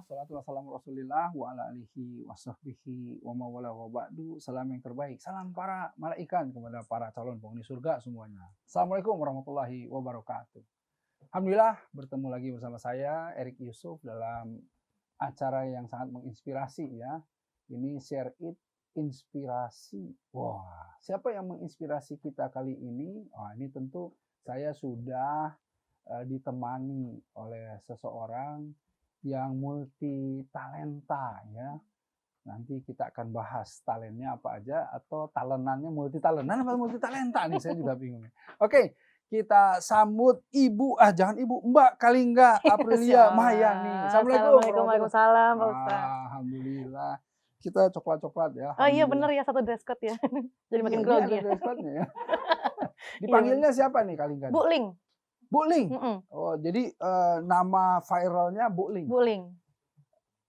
salatu wassalamu rasulillah wa ala alihi wa sahbihi wa mawala wa ba'du. Salam yang terbaik, salam para malaikat kepada para calon penghuni surga semuanya. Assalamualaikum warahmatullahi wabarakatuh. Alhamdulillah bertemu lagi bersama saya Erik Yusuf dalam acara yang sangat menginspirasi ya. Ini Share It Inspirasi. Wah, siapa yang menginspirasi kita kali ini? Wah, ini tentu saya sudah ditemani oleh seseorang yang multi talenta ya. Nanti kita akan bahas talentnya apa aja atau talenannya multi talentan apa multi talenta nih, saya juga bingung. Oke, kita sambut jangan Ibu, Mbak Kalingga Aprilia Mahyani. Assalamualaikum. Waalaikumsalam, Pak Ustaz. Alhamdulillah. Kita coklat-coklat ya. Oh iya bener ya, satu dress code ya. Jadi makin grogi ya. Dress code-nya ya. Dipanggilnya siapa nih Kalingga? Bu Ling. Bu Ling. Oh, jadi nama viralnya Bu Ling. Bu Ling.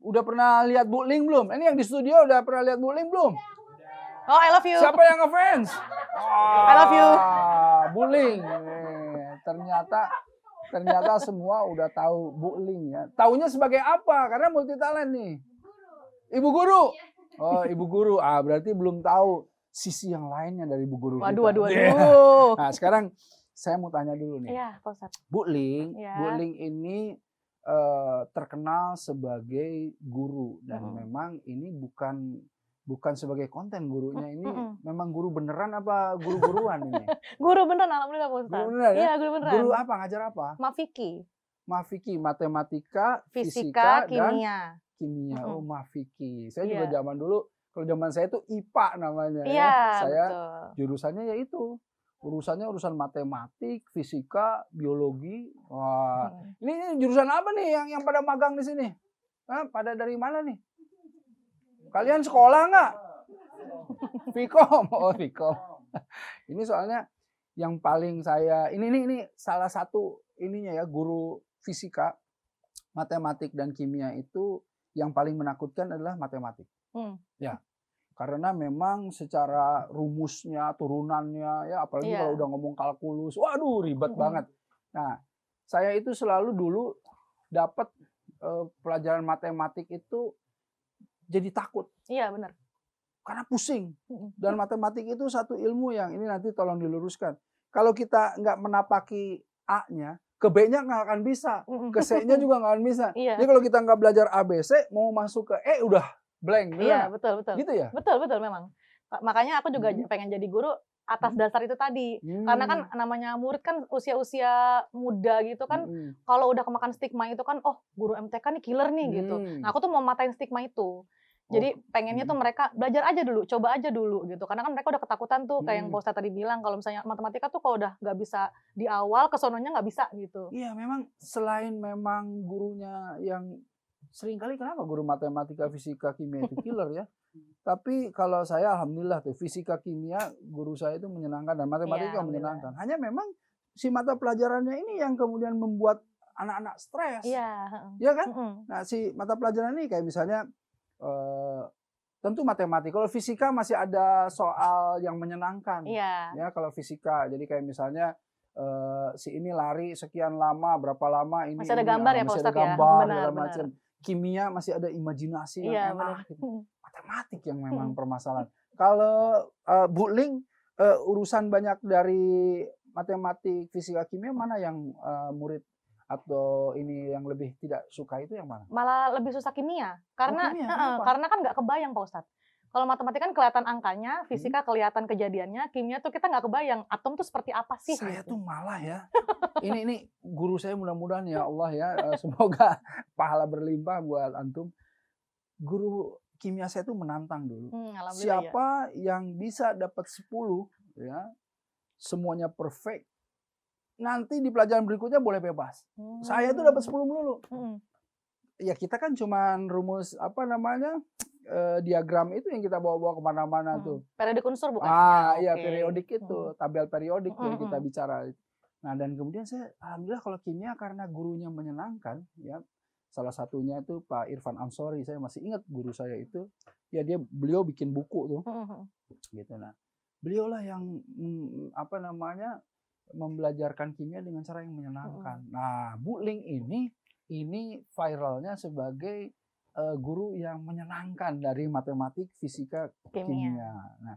Udah pernah lihat Bu Ling belum? Ini yang di studio udah pernah lihat Bu Ling belum? Oh, I love you. Siapa yang ngefans? I love you. Bu Ling. Ternyata semua udah tahu Bu Ling ya. Taunya sebagai apa? Karena multi talent nih. Ibu guru. Oh, ibu guru. Berarti belum tahu sisi yang lainnya dari ibu guru. Waduh. Yeah. Nah, sekarang saya mau tanya dulu nih. Iya, Pak Ustaz. Bu Ling, Ya. Bu Ling ini terkenal sebagai guru dan memang ini bukan sebagai konten gurunya ini memang guru beneran apa guru-guruan ini? Guru beneran, alhamdulillah Pak Ustaz. Guru beneran ya? Iya, guru beneran. Guru apa? Ngajar apa? Mafiki, matematika, fisika dan kimia. Oh, Mafiki. Saya juga zaman dulu, kalau zaman saya itu IPA namanya ya. Saya betul. Jurusannya yaitu urusan matematik, fisika, biologi. Wah, ini jurusan apa nih yang pada magang di sini? Pada dari mana nih? Kalian sekolah nggak? Vkom. Oh, Vkom. Ini soalnya yang paling saya ini salah satu ininya ya, guru fisika, matematik dan kimia itu yang paling menakutkan adalah matematik. Ya. Karena memang secara rumusnya, turunannya, ya apalagi kalau udah ngomong kalkulus, waduh ribet banget. Nah, saya itu selalu dulu dapat pelajaran matematik itu jadi takut. Iya, benar. Karena pusing. Dan matematik itu satu ilmu yang ini nanti tolong diluruskan. Kalau kita nggak menapaki A-nya, ke B-nya nggak akan bisa. Ke C-nya juga nggak akan bisa. Jadi kalau kita nggak belajar ABC, mau masuk ke E udah blank. Iya, betul. Gitu ya? Betul memang. Makanya aku juga pengen jadi guru atas dasar itu tadi. Karena kan namanya murid kan usia-usia muda gitu kan, kalau udah kemakan stigma itu kan, oh guru MTK nih killer nih gitu. Nah, aku tuh mau matain stigma itu. Jadi pengennya tuh mereka belajar aja dulu, coba aja dulu gitu. Karena kan mereka udah ketakutan tuh, kayak yang Pak Ustaz tadi bilang, kalau misalnya matematika tuh kalau udah nggak bisa di awal, kesononya nggak bisa gitu. Iya, memang selain memang gurunya yang seringkali kenapa guru matematika, fisika, kimia itu killer ya. Tapi kalau saya alhamdulillah tuh fisika, kimia guru saya itu menyenangkan dan matematika menyenangkan. Hanya memang si mata pelajarannya ini yang kemudian membuat anak-anak stres. Iya kan? Nah, si mata pelajaran ini kayak misalnya tentu matematik. Kalau fisika masih ada soal yang menyenangkan. Ya, kalau fisika. Jadi kayak misalnya si ini lari sekian lama, berapa lama ini. Masih ada gambar ya Pak Ustaz ya? Benar. Macam. Kimia masih ada imajinasi yang enak. Gitu. Matematik yang memang permasalahan. Kalau Bu Ling urusan banyak dari matematik, fisika, kimia mana yang murid atau ini yang lebih tidak suka itu yang mana? Malah lebih susah kimia. Karena karena kan nggak kebayang Pak Ustadz. Kalau matematika kan kelihatan angkanya, fisika kelihatan kejadiannya, kimia tuh kita nggak kebayang atom tuh seperti apa sih. Saya tuh malah ya. Ini guru saya mudah-mudahan ya Allah ya, semoga pahala berlimpah buat antum. Guru kimia saya tuh menantang dulu. Siapa yang bisa dapat 10 ya, semuanya perfect. Nanti di pelajaran berikutnya boleh bebas. Saya tuh dapat 10 melulu. Ya kita kan cuman rumus diagram itu yang kita bawa-bawa kemana-mana tuh. Periodik unsur bukan? Iya periodik itu, tabel periodik yang kita bicara. Nah dan kemudian saya alhamdulillah kalau kimia karena gurunya menyenangkan ya. Salah satunya itu Pak Irfan Ansori, saya masih ingat guru saya itu. Ya beliau bikin buku tuh. Gitu nah. Beliau lah yang membelajarkan kimia dengan cara yang menyenangkan. Nah, Bu Ling ini viralnya sebagai guru yang menyenangkan dari matematik, fisika, kimia. Nah,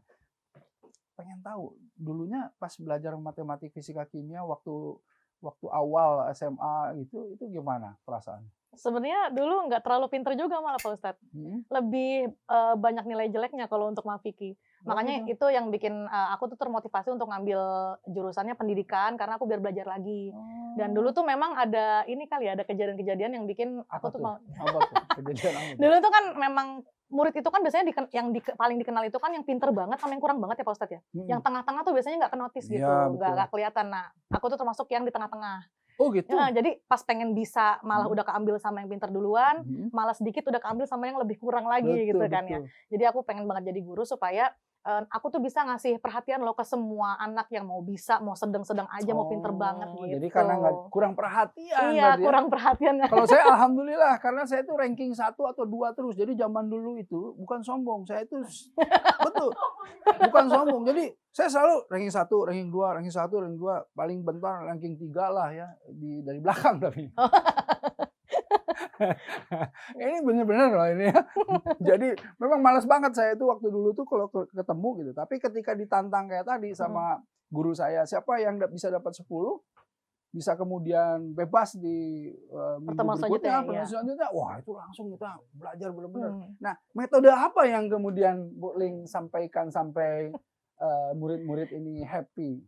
pengen tahu dulunya pas belajar matematik, fisika, kimia waktu awal SMA itu gimana perasaan? Sebenarnya dulu nggak terlalu pinter juga malah Pak Ustadz. Lebih banyak nilai jeleknya kalau untuk Mafiki. Makanya itu yang bikin aku tuh termotivasi untuk ngambil jurusannya pendidikan karena aku biar belajar lagi. Dan dulu tuh memang ada ini kali ya, ada kejadian-kejadian yang bikin aku tuh mau. Apa tuh? Kejadian apa? Dulu tuh kan memang murid itu kan biasanya paling dikenal itu kan yang pinter banget sama yang kurang banget ya Pak Ustadz ya. Yang tengah-tengah tuh biasanya nggak kenotis gitu, nggak kelihatan. Nah, aku tuh termasuk yang di tengah-tengah. Oh gitu. Ya, jadi pas pengen bisa malah udah keambil sama yang pintar duluan, malah sedikit udah keambil sama yang lebih kurang lagi gitu kan ya. Jadi aku pengen banget jadi guru supaya aku tuh bisa ngasih perhatian loh ke semua anak yang mau bisa, mau sedang-sedang aja, mau pinter banget gitu. Jadi karena kurang perhatian. Iya, kurang perhatian. Kalau saya alhamdulillah karena saya tuh ranking 1 atau 2 terus. Jadi zaman dulu itu bukan sombong, saya itu betul. Bukan sombong. Jadi saya selalu ranking 1, ranking 2, ranking 1, ranking 2, paling bentar ranking 3 lah ya dari belakang tapi. Ini bener-bener loh ini ya. Jadi memang malas banget saya itu waktu dulu tuh kalau ketemu gitu. Tapi ketika ditantang kayak tadi sama guru saya, siapa yang bisa dapat 10, bisa kemudian bebas di minggu berikutnya, selanjutnya, wah itu langsung kita belajar benar-benar. Nah, metode apa yang kemudian Bu Ling sampaikan sampai murid-murid ini happy?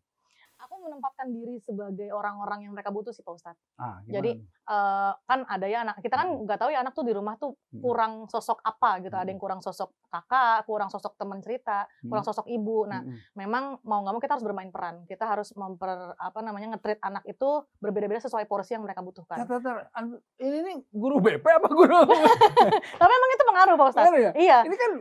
Aku menempatkan diri sebagai orang-orang yang mereka butuh sih Pak Ustadz. Jadi kan ada ya anak, kita kan nggak tahu ya anak tuh di rumah tuh kurang sosok apa gitu. Ada yang kurang sosok kakak, kurang sosok teman cerita, kurang sosok ibu. Nah, memang mau nggak mau kita harus bermain peran. Kita harus nge-treat anak itu berbeda-beda sesuai porsi yang mereka butuhkan. Ini guru BP apa guru? Tapi memang itu pengaruh Pak Ustadz. Ya? Iya. Ini kan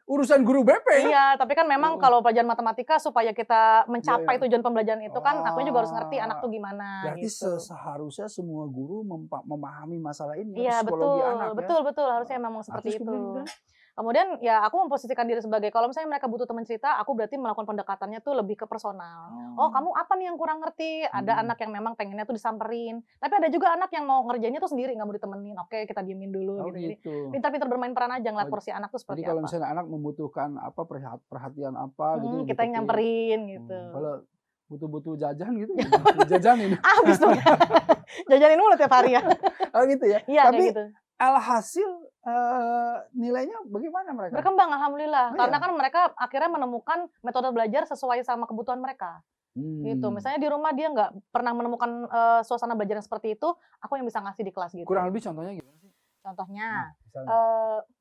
urusan guru BP ya? Iya, tapi kan memang kalau pelajaran matematika supaya kita mencapai tujuan pembelajaran itu kan aku juga harus ngerti anak tuh gimana. Berarti gitu. Seharusnya semua guru memahami masalah ini. Iya, psikologi anak betul, harusnya memang seperti itu. Kemudian ya aku memposisikan diri sebagai kalau misalnya mereka butuh teman cerita, aku berarti melakukan pendekatannya tuh lebih ke personal. Oh, kamu apa nih yang kurang ngerti? Ada anak yang memang pengennya tuh disamperin, tapi ada juga anak yang mau ngerjainnya tuh sendiri, nggak mau ditemenin. Oke, kita diemin dulu gitu. Jadi pintar-pintar bermain peran aja, ngeliat porsi anak tuh seperti apa. Jadi kalau misalnya anak membutuhkan apa perhatian apa gitu, kita yang nyamperin gitu. Kalau butuh jajan gitu, jajanin. Habis dong. Jajanin mulu tiap hari ya. Oh gitu ya. Iya, tapi gitu. Alhasil nilainya bagaimana mereka? Berkembang alhamdulillah. Karena kan mereka akhirnya menemukan metode belajar sesuai sama kebutuhan mereka. Gitu. Misalnya di rumah dia nggak pernah menemukan suasana belajar yang seperti itu, aku yang bisa ngasih di kelas gitu. Kurang lebih contohnya gimana sih? Contohnya,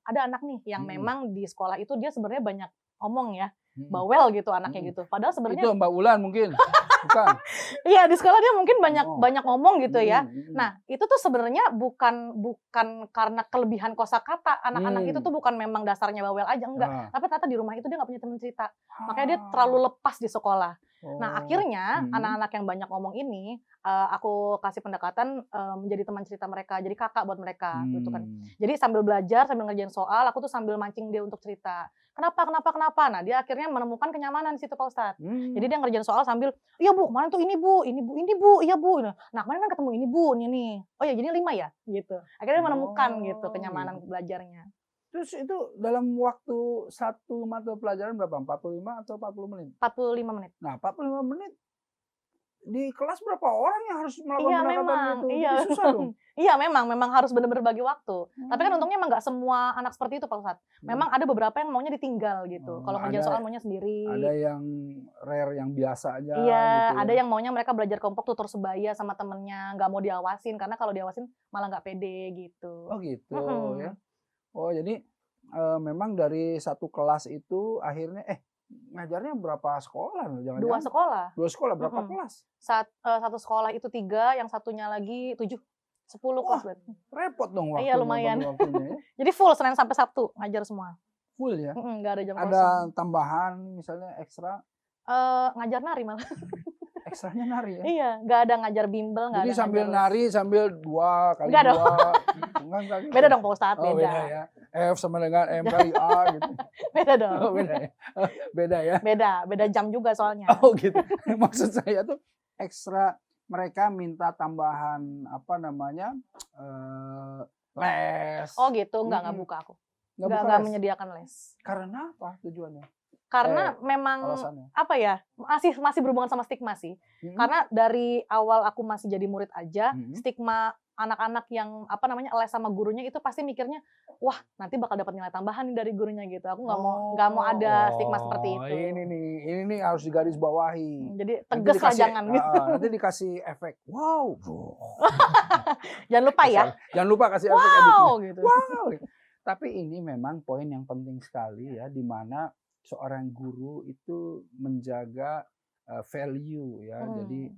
ada anak nih yang memang di sekolah itu dia sebenarnya banyak omong ya. Bawel gitu anaknya gitu. Padahal sebenarnya itu Mbak Ulan mungkin. Bukan. Iya, di sekolah dia mungkin banyak ngomong gitu ya. Nah, itu tuh sebenarnya bukan karena kelebihan kosakata. Anak-anak itu tuh bukan memang dasarnya bawel aja, enggak. Tapi ternyata di rumah itu dia nggak punya teman cerita. Makanya dia terlalu lepas di sekolah. Nah, akhirnya anak-anak yang banyak ngomong ini aku kasih pendekatan menjadi teman cerita mereka, jadi kakak buat mereka gitu kan. Jadi sambil belajar, sambil ngerjain soal, aku tuh sambil mancing dia untuk cerita. Kenapa? Nah, dia akhirnya menemukan kenyamanan di situ Pak Ustadz. Jadi dia ngerjain soal sambil, iya Bu, kemarin tuh ini Bu, iya Bu. Nah, kemarin kan ketemu ini Bu, ini. Oh ya, jadi 5 ya? Gitu. Akhirnya menemukan gitu kenyamanan belajarnya. Terus itu dalam waktu satu mata pelajaran berapa? 45 atau 40 menit? 45 menit. Nah, 45 menit di kelas berapa orang yang harus melakukan pendekatan itu? Iya, susah dong. Iya, memang harus benar-benar bagi waktu. Tapi kan untungnya emang nggak semua anak seperti itu Pak Ustadz. Memang ada beberapa yang maunya ditinggal gitu. Kalau ngerjain soal maunya sendiri. Ada yang rare, yang biasa aja. Iya, gitu. Ada yang maunya mereka belajar kelompok tutor sebaya sama temennya, nggak mau diawasin karena kalau diawasin malah nggak pede gitu. Oh gitu ya. Oh jadi memang dari satu kelas itu akhirnya ngajarnya berapa sekolah? Jangan-jangan? 2 sekolah. 2 sekolah, berapa kelas? Satu sekolah itu 3, yang satunya lagi 7. 10 kelas berarti. Repot dong waktunya. Iya, lumayan. Waktunya, ya? Jadi full Senin sampai Sabtu ngajar semua. Full ya? Nggak ada jam kosong. Ada tambahan misalnya ekstra? Ngajar nari malah. Ekstranya nari ya? Iya, nggak ada ngajar bimbel, nggak ada. Jadi sambil nari, sambil 2 kali 2. Nggak dong. Beda dong Pak Ustadz, beda. Beda ya. F sama dengan M kali A gitu. Beda dong. Oh, beda ya. Beda ya. Beda jam juga soalnya. Oh gitu. Maksud saya tuh ekstra, mereka minta tambahan les. Oh gitu, nggak Mm-mm. buka aku. Nggak buka Nggak les. menyediakan les. Karena apa tujuannya? Karena memang Alasannya. apa ya, masih berhubungan sama stigma sih. Mm-mm. Karena dari awal aku masih jadi murid aja, Mm-mm. stigma anak-anak yang les sama gurunya itu pasti mikirnya, wah nanti bakal dapat nilai tambahan nih dari gurunya gitu. Aku nggak mau ada stigma seperti itu. Ini nih harus digarisbawahi. Jadi tegas lah jangan gitu. Nanti dikasih efek. Wow. Jangan lupa ya. Jangan lupa kasih efek Wow editnya. gitu. Wow. Tapi ini memang poin yang penting sekali ya, di mana seorang guru itu menjaga value ya. Jadi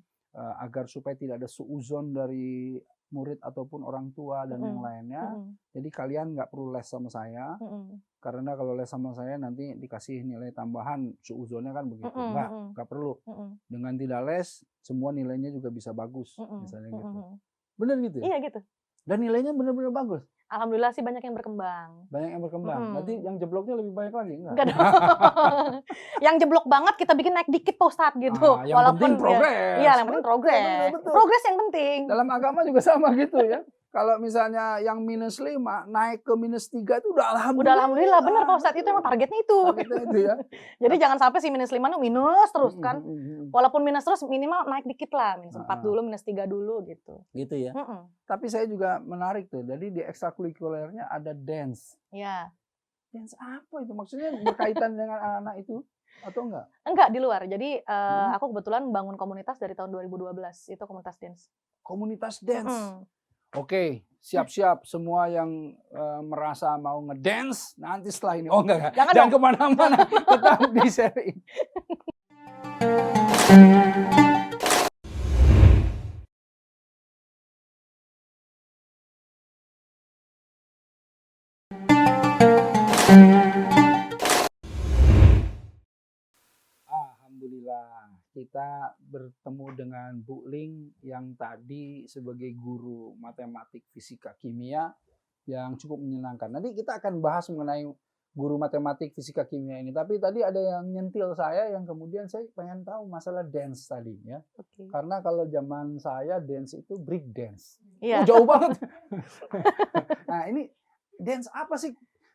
agar supaya tidak ada suuzon dari murid ataupun orang tua dan yang lainnya. Jadi kalian nggak perlu les sama saya. Karena kalau les sama saya nanti dikasih nilai tambahan, suuzonnya kan begitu. Nggak perlu. Dengan tidak les, semua nilainya juga bisa bagus. Misalnya gitu. Bener gitu ya? Iya gitu. Dan nilainya benar-benar bagus. Alhamdulillah sih banyak yang berkembang. Banyak yang berkembang. Nanti yang jebloknya lebih banyak lagi enggak? Enggak dong. Yang jeblok banget kita bikin naik dikit Pak Ustadz gitu. Yang penting progres. Iya, yang penting progres. Progres yang penting. Dalam agama juga sama gitu ya. Kalau misalnya yang -5 naik ke -3 itu udah alhamdulillah. Udah alhamdulillah, benar Pak Ustadz, itu emang targetnya itu. Targetnya itu ya. Jadi jangan sampai si -5 itu minus terus kan. Walaupun minus terus minimal naik dikit lah, -4 dulu, -3 dulu gitu. Gitu ya. Tapi saya juga menarik tuh. Jadi di ekstrakurikulernya ada dance. Iya. Dance apa itu? Maksudnya berkaitan dengan anak-anak itu atau enggak? Enggak, di luar. Jadi aku kebetulan bangun komunitas dari tahun 2012, itu komunitas dance. Komunitas dance. Oke, siap-siap semua yang merasa mau ngedance nanti setelah ini. Oh enggak. Jangan kemana-mana, tetap di sharing. Alhamdulillah, kita bertemu dengan Bu Ling yang tadi sebagai guru matematik, fisika, kimia yang cukup menyenangkan. Nanti kita akan bahas mengenai guru matematik, fisika, kimia ini. Tapi tadi ada yang nyentil saya yang kemudian saya pengen tahu masalah dance tadi ya. Karena kalau zaman saya dance itu break dance. Iya. Jauh banget. Nah ini dance apa sih?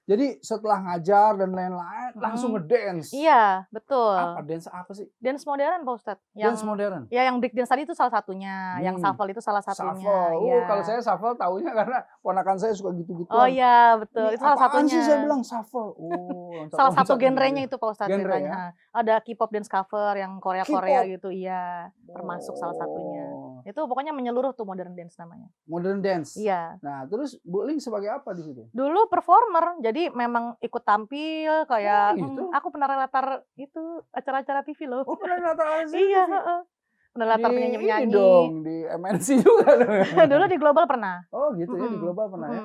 Jadi setelah ngajar dan lain-lain langsung ngedance. Iya, betul. Apa dance apa sih? Dance modern Pak Ustadz. Dance modern? Ya yang break dance tadi itu salah satunya. Yang shuffle itu salah satunya. Shuffle. Ya. Kalau saya shuffle taunya karena ponakan saya suka gitu-gitu. Oh iya, betul. Itu salah satunya. Sih saya bilang shuffle? Salah satu genrenya itu Pak Ustadz. Genre ya? Ada K-pop dance cover yang Korea-Korea gitu. Iya, termasuk salah satunya. Itu pokoknya menyeluruh tuh modern dance namanya. Modern dance? Iya. Nah terus Bu Ling sebagai apa di situ? Dulu performer, jadi memang ikut tampil kayak gitu? aku pernah latar itu acara-acara TV loh. Oh pernah latar TV? Iya, pernah latar penyanyi-penyanyi. Ini dong, di MNC juga. Dulu di Global pernah. Oh gitu ya, di Global pernah ya?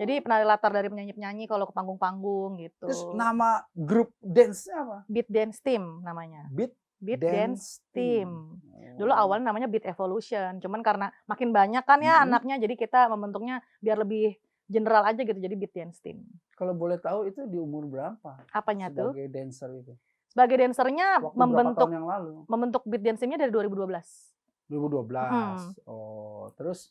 Jadi pernah latar dari penyanyi-penyanyi kalau ke panggung-panggung gitu. Terus nama grup dance-nya apa? Beat Dance Team namanya. Beat Dance Team. Dulu awalnya namanya Beat Evolution, cuman karena makin banyak kan ya anaknya, jadi kita membentuknya biar lebih general aja gitu, jadi Beat Dance Team. Kalau boleh tahu itu di umur berapa? Apanya tuh? Sebagai dancer itu. Sebagai dancernya membentuk Beat Dance Team-nya dari 2012. 2012. Oh, terus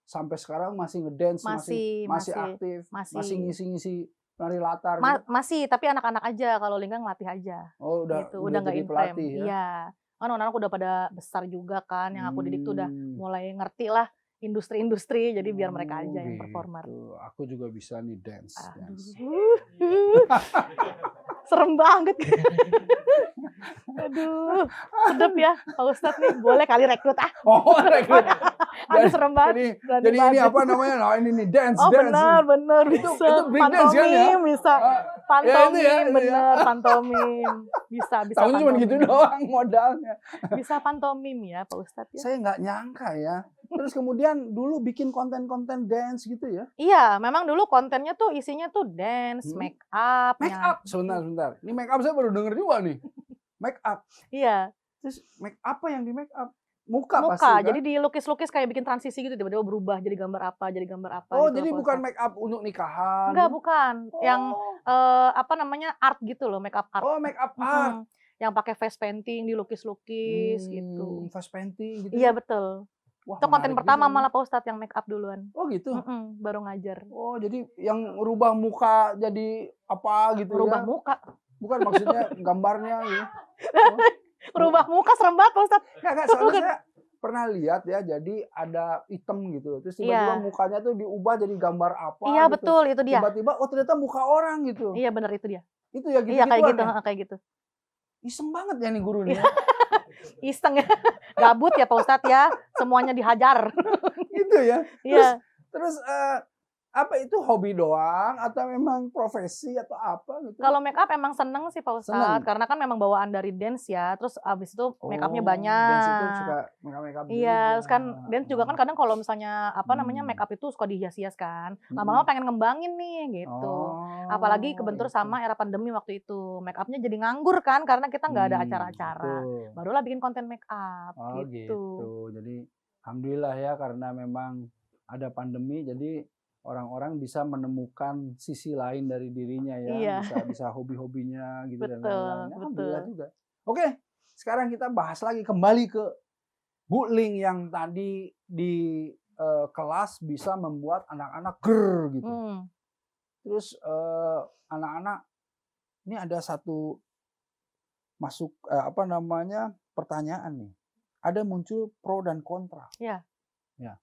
sampai sekarang masih ngedance, masih aktif, masih ngisi-ngisi penari latar gitu? Masih, tapi anak-anak aja, kalau Lingga ngelatih aja. Oh, udah nggak jadi pelatih ya? Iya. Kan anak-anak udah pada besar juga kan, yang aku didik tuh udah mulai ngerti lah industri-industri, jadi biar mereka aja yang performer. Aku juga bisa nih dance. Serem banget. Aduh, sedep ya Pak Ustadz nih, boleh kali rekrut ah. Oh, rekrut. Aduh serem banget. Jadi ini apa namanya? Nah, ini nih dance. Oh benar bisa. Itu break dance kan ya? Bisa. Pantomim, bener, pantomim. Bisa tahunya cuma gitu doang modalnya. Bisa pantomim ya Pak Ustadz ya? Saya nggak nyangka ya. Terus kemudian dulu bikin konten-konten dance gitu ya? Iya, memang dulu kontennya tuh isinya tuh dance, make up. Make up? Sebentar. Ini make up saya baru denger juga nih. Make up? Iya. Terus make apa yang di make up? Muka pasti kan? Jadi dilukis-lukis kayak bikin transisi gitu, tiba-tiba berubah jadi gambar apa. Oh, gitu, jadi bukan make up untuk nikahan? Enggak, bukan. Yang apa namanya art gitu loh, make up art. Oh, make up art. Yang pakai face painting, dilukis-lukis gitu. Face painting gitu? Iya, betul. Wah, Itu konten menarik pertama juga nih. malah Pak Ustadz yang make up duluan. Oh gitu. Baru ngajar. Oh, jadi yang rubah muka jadi apa gitu Merubah ya? muka. Bukan maksudnya gambarnya gitu. Merubah muka serem banget Pak Ustadz. Enggak, soalnya saya pernah lihat ya, jadi ada item gitu. Terus tiba-tiba Iya. mukanya tuh diubah jadi gambar apa Iya gitu. betul, itu dia. Tiba-tiba oh ternyata muka orang gitu. Iya bener, itu dia. Itu ya Iya kayak gitu, gitu-gituan ya. kayak gitu. Iseng banget ya nih guru nih ya. Iseng ya. Gabut ya Pak Ustadz ya. Semuanya dihajar. Gitu ya. Iya. Terus apa itu hobi doang atau memang profesi atau apa gitu? Kalau make up emang seneng sih Pak Seneng? Ustadz, karena kan memang bawaan dari dance ya, terus abis itu make upnya Dance itu suka banyak. make up Iya, terus kan juga. dance juga kan kadang kalau misalnya apa namanya make up itu suka dihias-hias kan. Lama-lama pengen ngembangin nih gitu. Apalagi kebentur sama era pandemi waktu itu. Make upnya jadi nganggur kan karena kita nggak ada acara-acara. Betul. Barulah bikin konten make up Oh gitu. gitu. Jadi alhamdulillah ya karena memang ada pandemi jadi orang-orang bisa menemukan sisi lain dari dirinya ya, Iya. bisa hobi-hobinya gitu dan Betul, lain-lain. Alhamdulillah betul. juga. Oke, sekarang kita bahas lagi kembali ke Bu Ling yang tadi di kelas bisa membuat anak-anak ger gitu. Terus anak-anak ini ada satu masuk pertanyaan nih. Ada muncul pro dan kontra. Iya. Ya.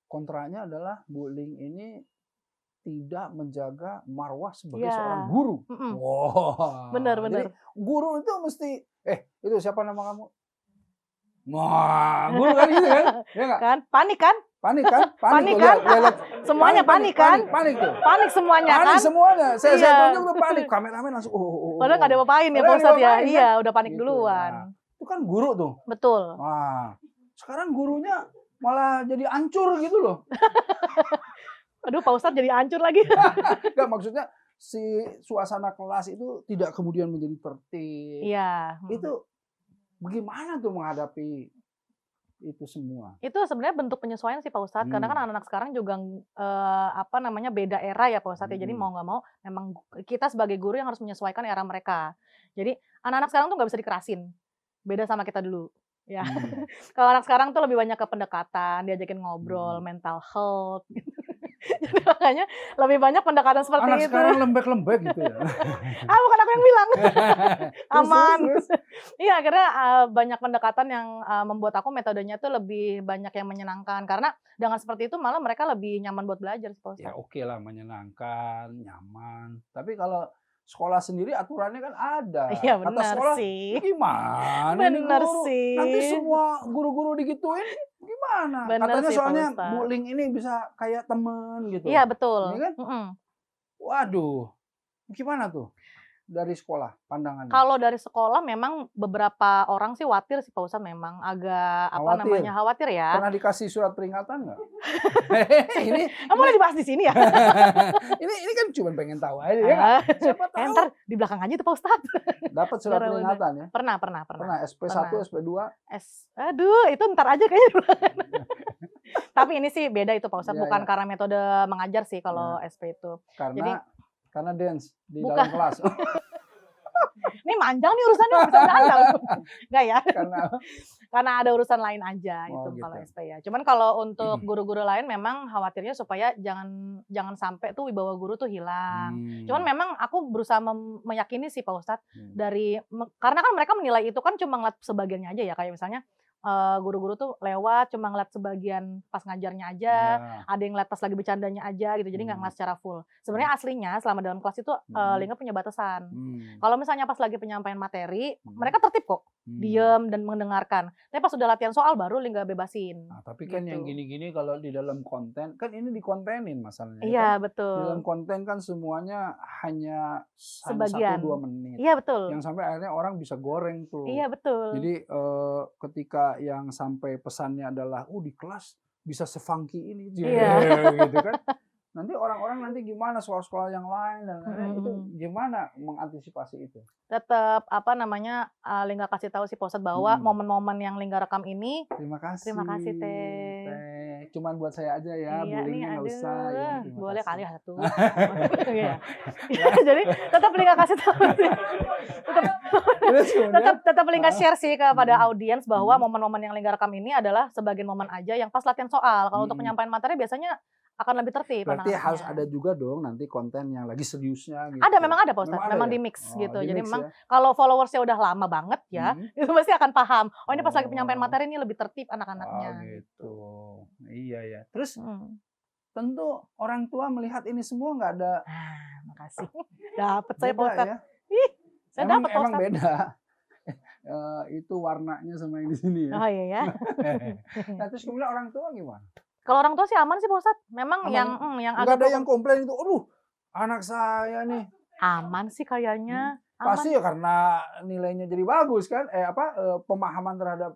Kontranya adalah Bu Ling ini tidak menjaga marwah sebagai seorang guru. Wow. Benar. Jadi guru itu mesti itu siapa nama kamu? Wah, guru kan gitu kan? Ya enggak? Kan? Panik kan? Panik kan? Panik kan? Lihat. Semuanya panik kan? Panik tuh. Panik semuanya kan? Panik semuanya. Saya tunjuk tuh panik. Kameramen langsung Padahal nggak ada apa-apain ya Pak Ustadz ya. Iya, udah panik gitu. duluan. Nah, itu kan guru tuh. Betul. Wah, sekarang gurunya malah jadi hancur gitu loh. Aduh Pak Ustadz jadi hancur lagi. Enggak, maksudnya si suasana kelas itu tidak kemudian menjadi tertib. Iya. Itu bagaimana tuh menghadapi itu semua? Itu sebenarnya bentuk penyesuaian sih Pak Ustadz, karena kan anak-anak sekarang juga beda era ya Pak Ustadz ya. Jadi mau nggak mau memang kita sebagai guru yang harus menyesuaikan era mereka. Jadi anak-anak sekarang tuh nggak bisa dikerasin. Beda sama kita dulu. Ya. Kalau anak sekarang tuh lebih banyak ke pendekatan, diajakin ngobrol, mental health. Jadi makanya lebih banyak pendekatan seperti anak itu. Anak sekarang lembek-lembek gitu ya. Bukan aku yang bilang. Aman. Iya, akhirnya banyak pendekatan yang membuat aku metodenya tuh lebih banyak yang menyenangkan. Karena dengan seperti itu malah mereka lebih nyaman buat belajar sih Pak Ustadz. Ya oke lah, menyenangkan, nyaman. Tapi kalau sekolah sendiri aturannya kan ada. Iya benar sekolah, sih. Gimana benar guru? sih. Nanti semua guru-guru digituin gimana? Bener katanya sih, soalnya Bu Ling ini bisa kayak temen gitu. Iya betul. Ya kan? Waduh, gimana tuh dari sekolah pandangannya? Kalau dari sekolah memang beberapa orang sih khawatir sih Pak Ustadz, memang agak khawatir ya. Pernah dikasih surat peringatan nggak? Ini boleh dibahas di sini ya? ini kan cuma pengen tahu aja ya. Siapa tahu. Ntar di belakang aja tuh Pak Ustadz. Dapat surat peringatan ya? Pernah. SP1, SP2? Aduh, itu ntar aja kayaknya. Tapi ini sih beda itu Pak Ustadz, bukan karena metode mengajar sih kalau SP itu. Karena dance di dalam kelas. Ini manjang nih urusannya, bercanda. Enggak ya? Karena ada urusan lain aja itu gitu. Kalau SP ya. Cuman kalau untuk guru-guru lain memang khawatirnya supaya jangan sampai tuh wibawa guru tuh hilang. Cuman memang aku berusaha meyakini sih Pak Ustadz karena kan mereka menilai itu kan cuma ngeliat sebagiannya aja ya, kayak misalnya guru-guru tuh lewat cuma ngeliat sebagian pas ngajarnya aja, ada yang ngeliat pas lagi bercandanya aja gitu, jadi nggak ngeliat secara full. Sebenarnya aslinya selama dalam kelas itu Lingga punya batasan. Kalau misalnya pas lagi penyampaian materi, mereka tertib kok, diem dan mendengarkan. Tapi pas udah latihan soal baru Lingga bebasin. Nah, tapi kan yang gini-gini kalau di dalam konten, kan ini dikontenin masalahnya. Iya kan? betul. Di dalam konten kan semuanya hanya sebagian 1-2 menit. Iya betul. Yang sampai akhirnya orang bisa goreng tuh. Iya betul. Jadi ketika yang sampai pesannya adalah di kelas bisa se-funky ini gitu kan. Nanti orang-orang gimana sekolah-sekolah yang lain dan itu gimana mengantisipasi itu? Tetap Lingga kasih tahu si Pak Ustadz bahwa momen-momen yang Lingga rekam ini terima kasih Teh. cuman buat saya aja ya, Iya nih, bullyingnya nggak usah. Ya, aduh, terima boleh kasih. kali satu. Iya. Jadi tetap Linka kasih tahu sih. Terus kemudian, Tetap Linka share sih kepada mm, audiens bahwa momen-momen yang Linka rekam ini adalah sebagian momen aja yang pas latihan soal. Kalau untuk penyampaian materi biasanya akan lebih tertib berarti harus anak-anaknya. ada juga dong nanti konten yang lagi seriusnya gitu. Ada, memang ada Pak Ustadz, Memang ada memang ya? di mix Oh, gitu. di Jadi mix memang ya? kalau followersnya udah lama banget ya, itu pasti akan paham. Oh ini pas lagi penyampaian Oh. materi ini lebih tertib Oh anak-anaknya. gitu. Iya ya. Terus Hmm. tentu orang tua melihat ini semua nggak ada Ah, makasih. Dapat saya Pak beda Ustadz. ya. Ih, saya dapat Pak Emang Ustadz. beda. Itu warnanya sama yang di sini ya. Oh iya ya. Nah terus kemudian orang tua gimana? Kalau orang tua sih aman sih Pak Ustadz. Memang Aman. yang Nggak agak ada yang komplain itu, aduh anak saya nih. aman sih kayaknya. Pasti ya karena nilainya jadi bagus kan, pemahaman terhadap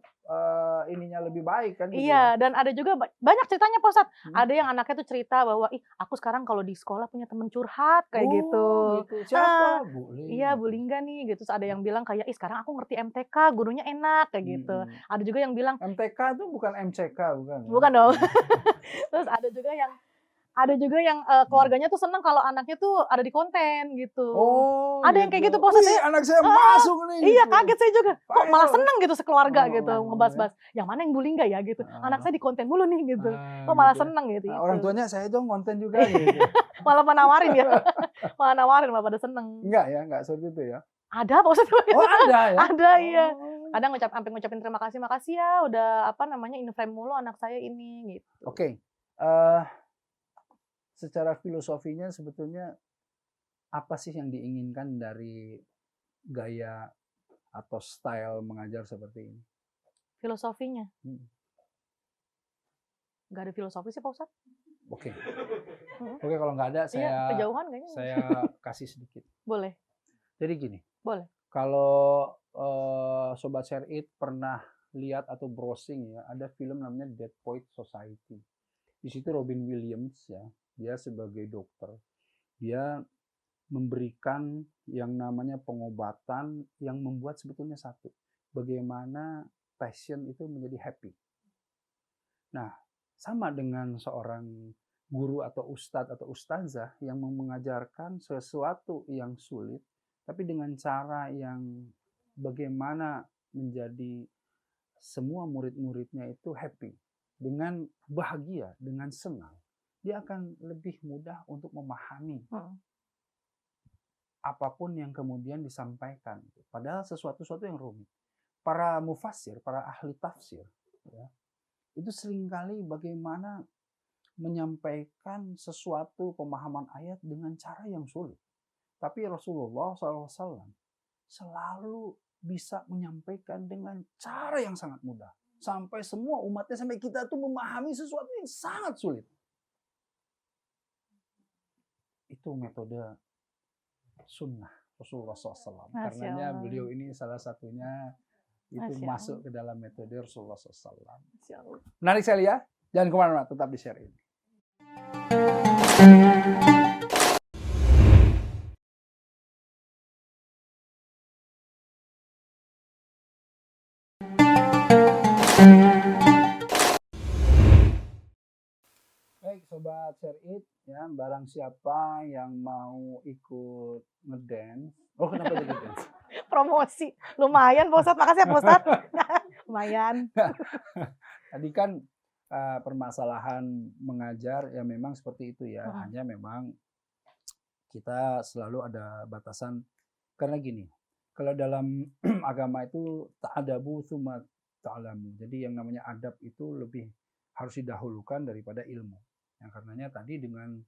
ininya lebih baik kan gitu Iya, ya. dan ada juga banyak ceritanya Pak Ustadz. Ada yang anaknya tuh cerita bahwa, ih aku sekarang kalau di sekolah punya temen curhat kayak gitu. Siapa? Bu Ling. Iya, Bu Lingga nih gitu. Terus ada yang bilang kayak, ih sekarang aku ngerti MTK, gurunya enak kayak gitu. Ada juga yang bilang, MTK itu bukan MCK bukan? bukan dong. Terus ada juga yang keluarganya tuh seneng kalau anaknya tuh ada di konten gitu. Oh, ada yang kayak gitu Pak Ustadz. Wih, anak saya masuk nih. Iya, gitu. kaget saya juga. Kok malah Viral. seneng gitu sekeluarga Oh, gitu ngebahas-bahas. Yang mana yang Bu Lingga ya gitu. Anak saya di konten mulu nih gitu. Kok malah Gitu ya. seneng gitu. Nah, orang tuanya saya dong konten juga gitu. Malah menawarin ya. Malah nawarin malah pada seneng. Enggak ya, enggak seperti itu ya. Ada Pak Ustadz. Oh, ada ya. Ada iya. Oh. Kadang sampai ngucapin terima kasih, makasih ya udah inframe mulu anak saya ini gitu. Oke. Secara filosofinya sebetulnya apa sih yang diinginkan dari gaya atau style mengajar seperti ini? Filosofinya? Nggak ada filosofi sih Pak Ustadz. Oke. Oke, kalau nggak ada saya kejauhan kayaknya. Saya kasih sedikit. Boleh. Jadi gini. Boleh. Kalau Sobat Share It pernah lihat atau browsing ya, ada film namanya Dead Poet Society. Di situ Robin Williams ya, dia sebagai dokter, dia memberikan yang namanya pengobatan yang membuat sebetulnya satu, bagaimana pasien itu menjadi happy. Nah, sama dengan seorang guru atau ustadz atau ustazah yang mengajarkan sesuatu yang sulit, tapi dengan cara yang bagaimana menjadi semua murid-muridnya itu happy, dengan bahagia, dengan senang. Dia akan lebih mudah untuk memahami apapun yang kemudian disampaikan. Padahal sesuatu yang rumit. Para mufassir, para ahli tafsir, ya, itu seringkali bagaimana menyampaikan sesuatu pemahaman ayat dengan cara yang sulit. Tapi Rasulullah SAW selalu bisa menyampaikan dengan cara yang sangat mudah. Sampai semua umatnya, sampai kita tuh memahami sesuatu yang sangat sulit. Itu metode sunnah Rasulullah SAW. Karenanya beliau ini salah satunya itu masuk ke dalam metode Rasulullah SAW. Menarik sekali ya. Jangan kemana-mana, tetap di Share ini. Baik Sobat Share It, ya, barang siapa yang mau ikut ngedance. Oh, kenapa jadi dance? Promosi. Lumayan Pak Ustadz, makasih ya Pak Ustadz. Lumayan. Tadi kan permasalahan mengajar ya memang seperti itu ya. Hanya memang kita selalu ada batasan. Karena gini, kalau dalam agama itu ta'adabu tsumma ta'lamu. Jadi yang namanya adab itu lebih harus didahulukan daripada ilmu. Yang karenanya tadi dengan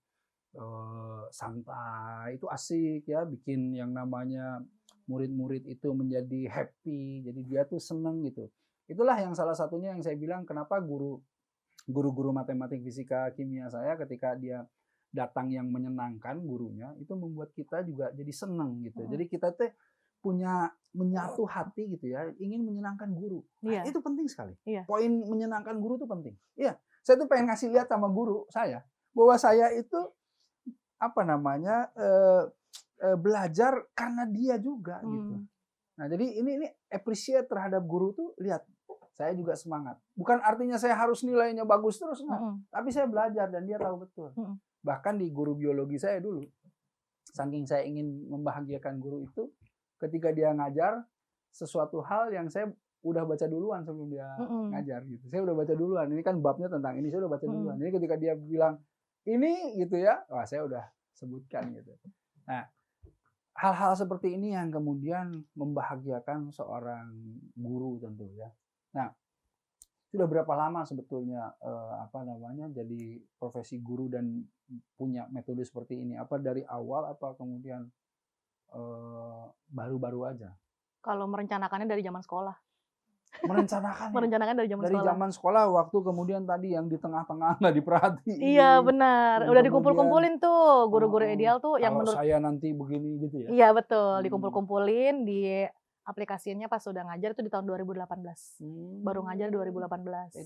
santai itu asik ya, bikin yang namanya murid-murid itu menjadi happy, jadi dia tuh seneng gitu. Itulah yang salah satunya yang saya bilang kenapa guru-guru matematik, fisika, kimia saya ketika dia datang yang menyenangkan gurunya itu membuat kita juga jadi seneng gitu. Jadi kita tuh punya menyatu hati gitu ya, ingin menyenangkan guru. Nah, itu penting sekali. Poin menyenangkan guru itu penting. Iya, saya tuh pengen ngasih lihat sama guru saya bahwa saya itu belajar karena dia juga gitu. Nah, jadi ini appreciate terhadap guru tuh, lihat saya juga semangat. Bukan artinya saya harus nilainya bagus terus, enggak. Tapi saya belajar dan dia tahu betul. Bahkan di guru biologi saya dulu, saking saya ingin membahagiakan guru itu, ketika dia ngajar sesuatu hal yang saya udah baca duluan sebelum dia ngajar gitu. Saya udah baca duluan. Ini kan babnya tentang ini, saya udah baca duluan. Jadi ketika dia bilang ini gitu ya, wah saya udah sebutkan gitu. Nah, hal-hal seperti ini yang kemudian membahagiakan seorang guru tentu ya. Nah, sudah berapa lama sebetulnya jadi profesi guru dan punya metode seperti ini? Apa dari awal apa kemudian baru-baru aja? Kalau merencanakannya dari zaman sekolah. Merencanakan dari zaman sekolah waktu kemudian tadi yang di tengah-tengah nggak diperhatiin. Iya benar, udah dikumpul-kumpulin tuh guru-guru ideal tuh yang menurut saya nanti begini gitu ya. Iya betul, dikumpul-kumpulin di aplikasinya pas sudah ngajar itu di tahun 2018. Baru ngajar 2018.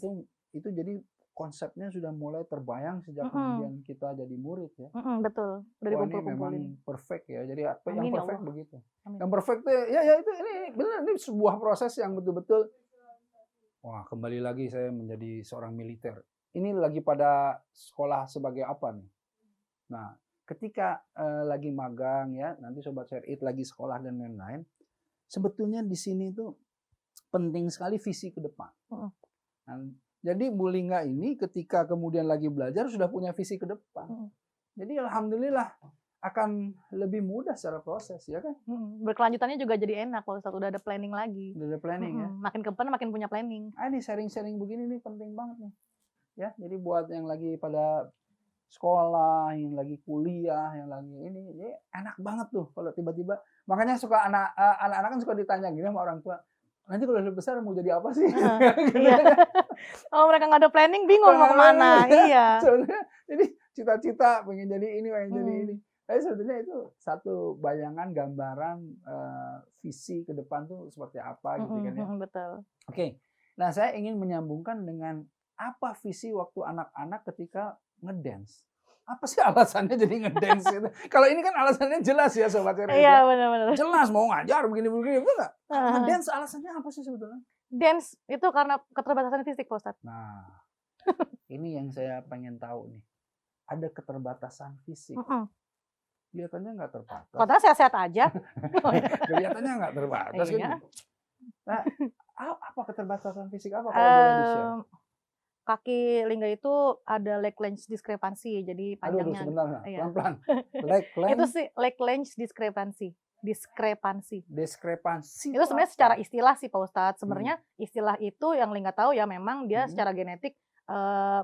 Itu jadi konsepnya sudah mulai terbayang sejak kemudian kita jadi murid ya. Betul, udah dikumpul-kumpulin. Ini memang perfect ya. Jadi apa yang perfect begitu. Amin. Yang perfect tuh ya itu ini benar, ini sebuah proses yang betul-betul. Wah, kembali lagi saya menjadi seorang militer. Ini lagi pada sekolah sebagai apa nih? Nah, ketika lagi magang ya, nanti Sobat Share It lagi sekolah dan lain-lain, sebetulnya di sini tuh penting sekali visi ke depan. Jadi Bu Lingga ini ketika kemudian lagi belajar sudah punya visi ke depan. Jadi alhamdulillah akan lebih mudah secara proses ya kan. Berkelanjutannya juga jadi enak kalau udah ada planning lagi. Udah ada planning ya. Makin ke depan makin punya planning. Ini sharing-sharing begini nih penting banget nih. Ya, jadi buat yang lagi pada sekolah, yang lagi kuliah, yang lagi ini enak banget tuh kalau tiba-tiba. Makanya suka anak-anak kan suka ditanya gini sama orang tua. Nanti kalau udah besar mau jadi apa sih? Iya. Oh mereka nggak ada planning, bingung mau kemana. Iya. Sebenarnya jadi cita-cita pengen jadi ini, pengen jadi ini. Tapi sebetulnya itu satu bayangan, gambaran visi ke depan tuh seperti apa gitu kan ya. Betul. Oke. Nah saya ingin menyambungkan dengan apa visi waktu anak-anak ketika ngedance. Apa sih alasannya jadi ngedance itu? Kalau ini kan alasannya jelas ya Sobat Share It. Iya benar-benar. Jelas mau ngajar begini-begini, betul nggak? Ngedance alasannya apa sih sebetulnya? Dance itu karena keterbatasan fisik Pak Ustadz. Nah, ini yang saya pengen tahu nih. Ada keterbatasan fisik. Kelihatannya nggak terbatas. Katanya sehat-sehat aja. Kelihatannya nggak terbatas Iya. kan? Nah, apa keterbatasan fisik apa kalau boleh di-share? Kaki Lingga itu ada leg length discrepancy, jadi panjangnya. Sebentar, iya. pelan-pelan. Leg length. Itu sih leg length discrepancy. Diskrepansi. Itu sebenarnya secara istilah sih Pak Ustadz. Sebenarnya istilah itu yang Lingga tahu ya memang dia secara genetik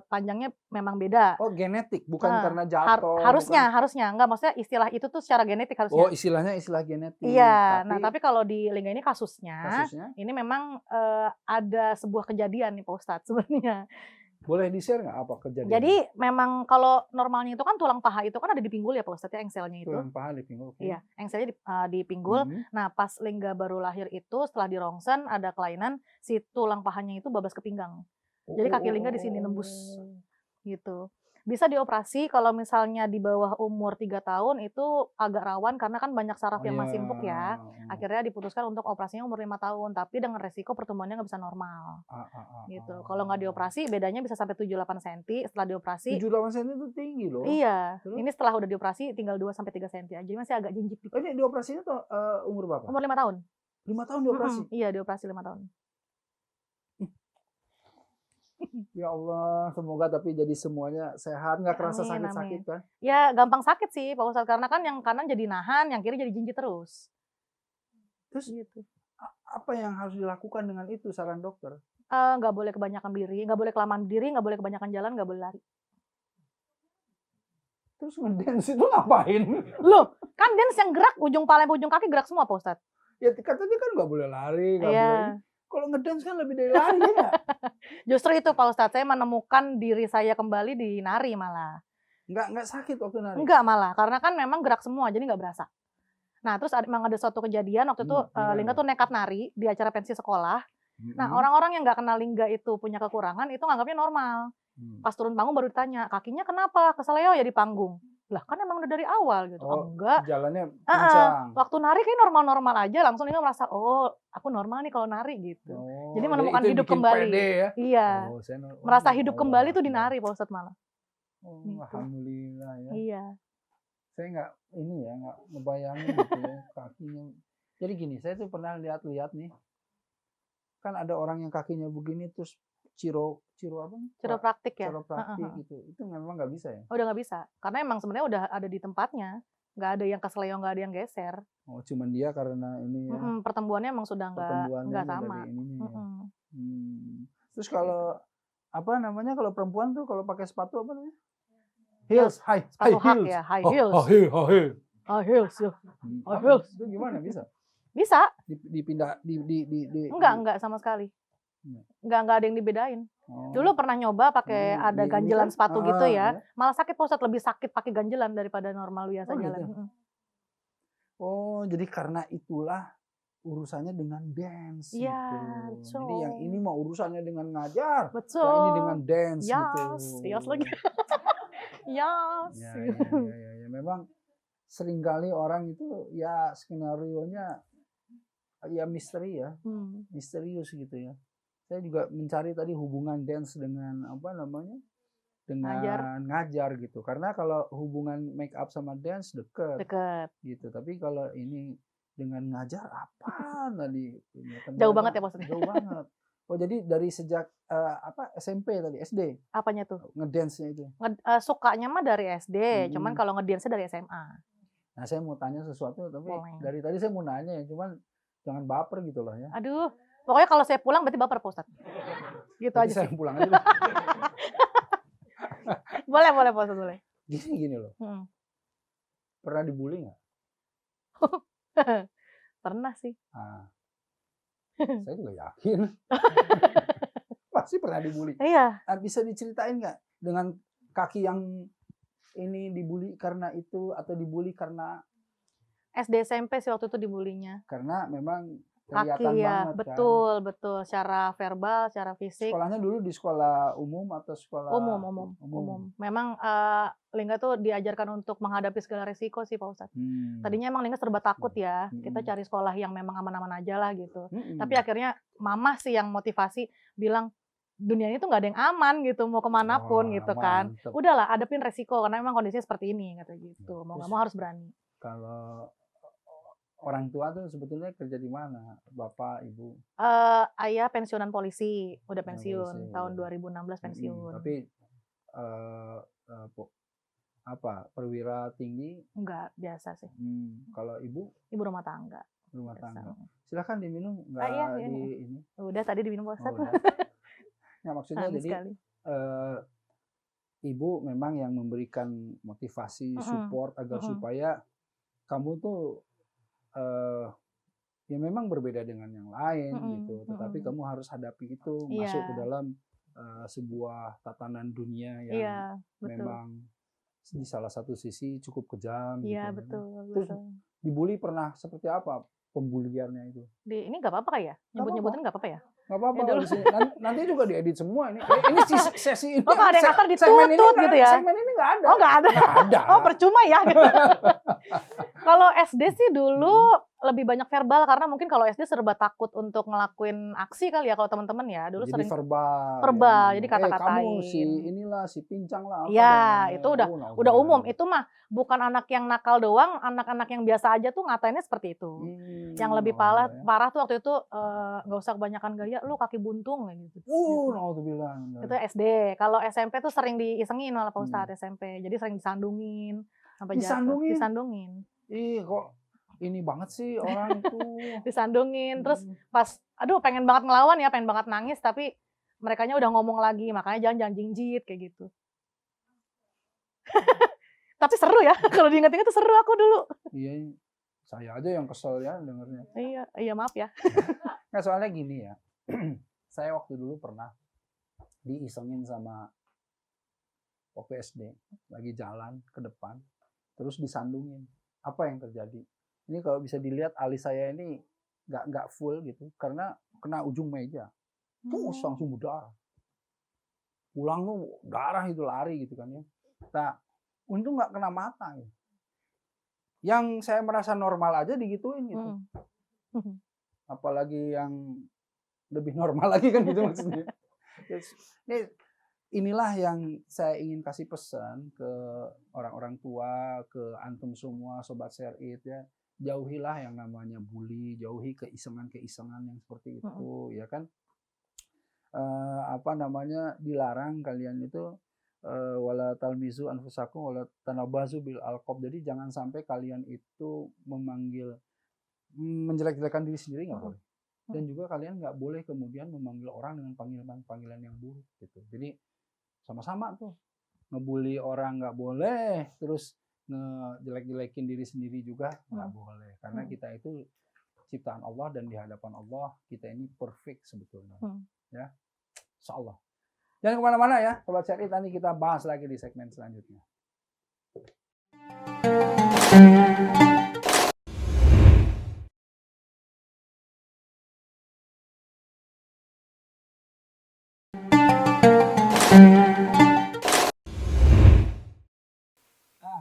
panjangnya memang beda. Oh genetik, bukan karena jatuh. Harusnya enggak, maksudnya istilah itu tuh secara genetik harusnya. Oh istilahnya istilah genetik. Iya, tapi kalau di Lingga ini kasusnya ini memang ada sebuah kejadian nih Pak Ustadz sebenarnya. Boleh di-share nggak apa kejadian? Jadi memang kalau normalnya itu kan tulang paha itu kan ada di pinggul ya Pak Ustadz ya, engselnya itu. Tulang paha di pinggul. Okay. Iya, engselnya di pinggul. Nah pas Lingga baru lahir itu setelah di rongsen ada kelainan si tulang pahanya itu bablas ke pinggang. Jadi kaki Lingga di sini nembus gitu. Bisa dioperasi kalau misalnya di bawah umur 3 tahun itu agak rawan karena kan banyak saraf yang masih empuk ya. Akhirnya diputuskan untuk operasinya umur 5 tahun, tapi dengan resiko pertumbuhannya nggak bisa normal. Gitu. Kalau nggak dioperasi bedanya bisa sampai 7-8 cm. Setelah dioperasi 7-8 cm itu tinggi loh. Iya. Terus? Ini setelah udah dioperasi tinggal 2-3 cm aja. Jadi masih agak jinjit dikit. Ini dioperasinya tuh umur berapa? Umur 5 tahun. 5 tahun dioperasi? Iya, dioperasi 5 tahun. Ya Allah, semoga tapi jadi semuanya sehat, nggak kerasa sakit-sakit kan? Ya gampang sakit sih Pak Ustadz, karena kan yang kanan jadi nahan, yang kiri jadi jinjit terus. Terus gitu. Apa yang harus dilakukan dengan itu saran dokter? Nggak boleh kebanyakan berdiri, nggak boleh kelamaan berdiri, nggak boleh kebanyakan jalan, nggak boleh lari. Terus ngedance itu ngapain? Loh, kan dance yang gerak, ujung pala ujung kaki gerak semua Pak Ustadz. Ya katanya kan nggak boleh lari, nggak boleh. Kalau ngedance kan lebih dari lari ya. Justru itu Pak Ustadz, saya menemukan diri saya kembali di nari malah. Nggak sakit waktu nari? Enggak malah, karena kan memang gerak semua, jadi nggak berasa. Nah terus memang ada suatu kejadian waktu itu Lingga tuh nekat nari di acara pensi sekolah. Nah orang-orang yang nggak kenal Lingga itu punya kekurangan, itu nganggapnya normal. Pas turun panggung baru ditanya, kakinya kenapa? Keseleo ya di panggung. Lah kan emang udah dari awal gitu. Oh, Enggak. jalannya pincang. Waktu nari kayak normal-normal aja, langsung Inga merasa, oh aku normal nih kalau nari gitu. Oh, Jadi jadi menemukan itu hidup bikin kembali. pede ya? Iya. Oh, Merasa hidup Allah kembali tuh di Akbar. nari Pak Ustadz malah. Oh, Gitu. alhamdulillah ya. Iya. Saya nggak ngebayangin gitu ya kakinya. Jadi gini, saya tuh pernah lihat nih, kan ada orang yang kakinya begini terus ciro apa? Chiropraktik ya? Chiropraktik gitu. Itu memang nggak bisa ya? Oh, udah nggak bisa. Karena emang sebenarnya udah ada di tempatnya. Nggak ada yang keseleo, nggak ada yang geser. Oh, cuman dia karena ini ya. Pertumbuhannya emang sudah nggak sama. Dari ininya ya. Terus kalau apa namanya kalau perempuan tuh kalau pakai sepatu apa namanya? Heels, sepatu hak heels. ya, high heels. High heels. High heels. High Apa? heels. Itu gimana bisa? Bisa. Dipindah Enggak sama sekali. Enggak ada yang dibedain. Oh. Dulu pernah nyoba pakai ada ganjelan kan? sepatu gitu ya. Ya. Malah sakit Pak Ustadz, lebih sakit pakai ganjelan daripada normal biasa Oh, jalan. gitu? Oh, jadi karena itulah urusannya dengan dance Iya, gitu. Jadi yang ini mah urusannya dengan ngajar. Betul. Yang ini dengan dance Yes, gitu. yes lagi. Yes. Ya. Memang seringkali orang itu ya skenario-nya ya misteri ya. Misterius gitu ya. Saya juga mencari tadi hubungan dance dengan apa namanya? Dengan ngajar gitu. Karena kalau hubungan make up sama dance deket. Gitu. Tapi kalau ini dengan ngajar apa tadi? Jauh banget ya maksudnya. Jauh banget. Oh, jadi dari sejak SMP tadi, SD? Apanya tuh? Ngedance-nya itu. Sukanya mah dari SD, cuman kalau ngedance dari SMA. Nah, saya mau tanya sesuatu tapi dari tadi saya mau nanya ya, cuman jangan baper gitu loh ya. Aduh, pokoknya kalau saya pulang berarti baper Pak Ustadz. Gitu berarti aja saya pulang aja. boleh Pak Ustadz, boleh. Gini loh. Pernah dibully nggak? Pernah sih. Saya juga yakin. Pasti pernah dibully. Iya. Bisa diceritain nggak dengan kaki yang ini dibully karena itu atau dibully karena SD SMP sih waktu itu dibulinya. Karena memang kaki kelihatan ya, banget betul, kan? Betul. Secara verbal, secara fisik. Sekolahnya dulu di sekolah umum atau sekolah umum. Memang Lingga tuh diajarkan untuk menghadapi segala risiko sih Pak Ustadz. Tadinya emang Lingga serba takut ya. Kita cari sekolah yang memang aman-aman aja lah gitu. Tapi akhirnya mama sih yang motivasi bilang dunia ini tuh nggak ada yang aman gitu, mau kemanapun gitu kan. Mantep. Udahlah, hadapin resiko karena memang kondisinya seperti ini kata gitu. Mau nggak mau harus berani. Kalau orang tua tuh sebetulnya kerja di mana? Bapak, ibu? Ayah pensiunan polisi, udah pensiun tahun 2016 pensiun. Tapi perwira tinggi? Enggak, biasa sih. Kalau ibu? Ibu rumah tangga. Rumah tangga. Silakan diminum, enggak ini. Udah tadi diminum Pak Ustadz. Nah, maksudnya jadi ibu memang yang memberikan motivasi, support agar supaya kamu tuh ya memang berbeda dengan yang lain gitu, tetapi kamu harus hadapi itu, masuk ke dalam sebuah tatanan dunia yang memang di salah satu sisi cukup kejam. Iya, gitu. betul. Terus dibully pernah seperti apa pembuliannya itu? Ini nggak apa-apa ya? Nyebut-nyebutin nggak apa-apa ya? Nggak apa-apa, nanti juga diedit semua ini. Ini sesi ini. Oh, ada yang kasar dituntut gitu ya? Segmen ini nggak ada. Oh, nggak ada? Nggak ada. Oh, percuma ya? Kalau SD sih dulu lebih banyak verbal, karena mungkin kalau SD serba takut untuk ngelakuin aksi kali ya kalau teman-teman ya. Dulu jadi sering verbal, jadi kata-katain. Kamu si pincang lah. Ya, itu udah umum. Itu mah bukan anak yang nakal doang, anak-anak yang biasa aja tuh ngatainnya seperti itu. Yang lebih parah tuh waktu itu nggak usah kebanyakan gaya, lu kaki buntung kayak gitu. Naudzubillah. Itu SD. Kalau SMP tuh sering diisengin malah Pak Ustadz SMP. Jadi sering disandungin sampai jatuh. Disandungin. Ih, kok ini banget sih orang tuh. Disandungin. Terus pas pengen banget ngelawan ya, pengen banget nangis, tapi merekanya udah ngomong lagi, makanya jangan jinjit kayak gitu. Tapi seru ya, kalau diingat-ingat tuh seru aku dulu. Iya, saya aja yang kesel ya dengernya. Iya maaf ya. Nah, soalnya gini ya, saya waktu dulu pernah diisengin sama waktu SD, lagi jalan ke depan, terus disandungin. Apa yang terjadi? Ini kalau bisa dilihat alis saya ini nggak full gitu, karena kena ujung meja. Terus langsung berdarah. Pulang tuh darah itu lari gitu kan ya. Nah, untung nggak kena mata gitu. Yang saya merasa normal aja digituin gitu. Apalagi yang lebih normal lagi kan gitu maksudnya. Inilah yang saya ingin kasih pesan ke orang-orang tua, ke antum semua sobat Share It ya. Jauhilah yang namanya bully, jauhi keisengan-keisengan yang seperti itu ya kan. Dilarang kalian itu wala talmizu anfusakum wala tanabazu bil alqab. Jadi jangan sampai kalian itu menjelek-jelekan diri sendiri, nggak boleh. Dan juga kalian nggak boleh kemudian memanggil orang dengan panggilan yang buruk gitu. Jadi sama-sama tuh ngebully orang nggak boleh, terus ngejelek-jelekin diri sendiri juga nggak boleh. Karena kita itu ciptaan Allah dan di hadapan Allah kita ini perfect sebetulnya. Ya, insyaallah. Jangan kemana-mana ya, sobat Share It, nanti kita bahas lagi di segmen selanjutnya.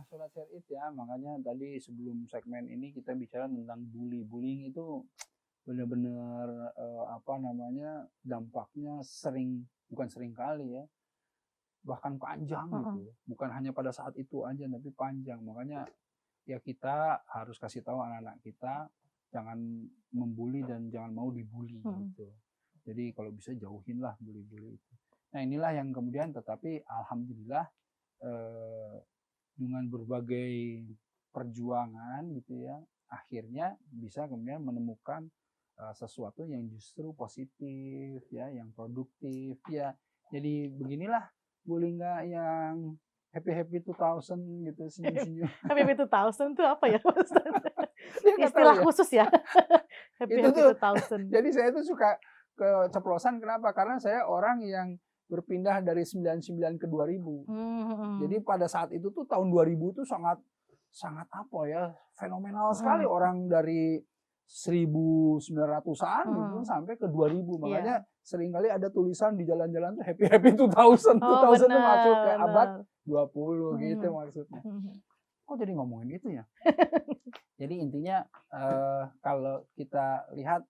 Sobat Share It ya, makanya tadi sebelum segmen ini kita bicara tentang bullying itu benar-benar dampaknya bukan sering kali ya, bahkan panjang gitu. Bukan hanya pada saat itu aja, tapi panjang. Makanya ya kita harus kasih tahu anak-anak kita jangan membuli dan jangan mau dibully gitu. Jadi kalau bisa jauhinlah bully-bully itu. Nah inilah yang kemudian tetapi alhamdulillah dengan berbagai perjuangan gitu ya, akhirnya bisa kemudian menemukan sesuatu yang justru positif ya, yang produktif ya. Jadi beginilah bully nggak yang happy 2000 gitu, senyum-senyum. Happy 2000 tuh apa ya? Istilah khusus ya. Happy 2000. Jadi saya tuh suka keceplosan, kenapa? Karena saya orang yang berpindah dari 99 ke 2000. Jadi pada saat itu tuh tahun 2000 tuh sangat apa ya, fenomenal sekali, orang dari 1900-an gitu sampai ke 2000. Makanya seringkali ada tulisan di jalan-jalan tuh happy 2000. 2000 tuh masuk ke abad 20 gitu maksudnya. Kok jadi ngomongin itu ya? Jadi intinya kalau kita lihat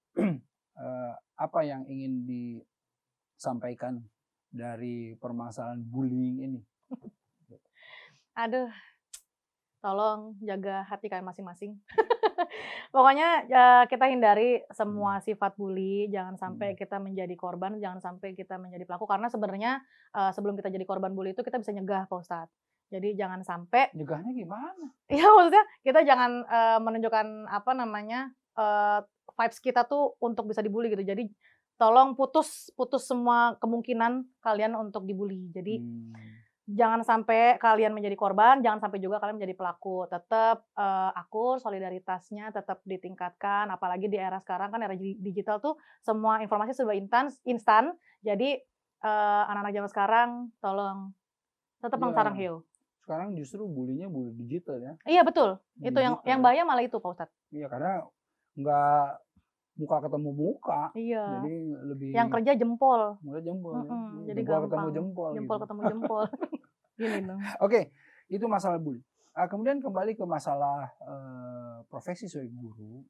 apa yang ingin disampaikan dari permasalahan bullying ini. Aduh, tolong jaga hati kalian masing-masing. Pokoknya kita hindari semua sifat bully, jangan sampai kita menjadi korban, jangan sampai kita menjadi pelaku. Karena sebenarnya sebelum kita jadi korban bully itu kita bisa nyegah, Pak Ustadz. Jadi jangan sampai. Nyegahnya gimana? Ya maksudnya kita jangan menunjukkan vibes kita tuh untuk bisa dibully gitu. Jadi tolong putus semua kemungkinan kalian untuk dibully. Jadi jangan sampai kalian menjadi korban, jangan sampai juga kalian menjadi pelaku. Tetap akur, solidaritasnya tetap ditingkatkan. Apalagi di era sekarang kan era digital tuh semua informasi serba instan. Jadi anak-anak zaman sekarang tolong tetap sarang hiu. Sekarang justru bullynya bully digital ya. Iya betul. Itu yang bahaya malah itu Pak Ustadz. Iya, karena nggak muka ketemu muka. Iya. Jadi lebih. Yang kerja jempol. Jempol. Ya. Jadi jempol gampang. ketemu jempol. Jempol gitu. Ketemu jempol. Gini dong. Oke, itu masalah bully. Kemudian kembali ke masalah profesi sebagai guru.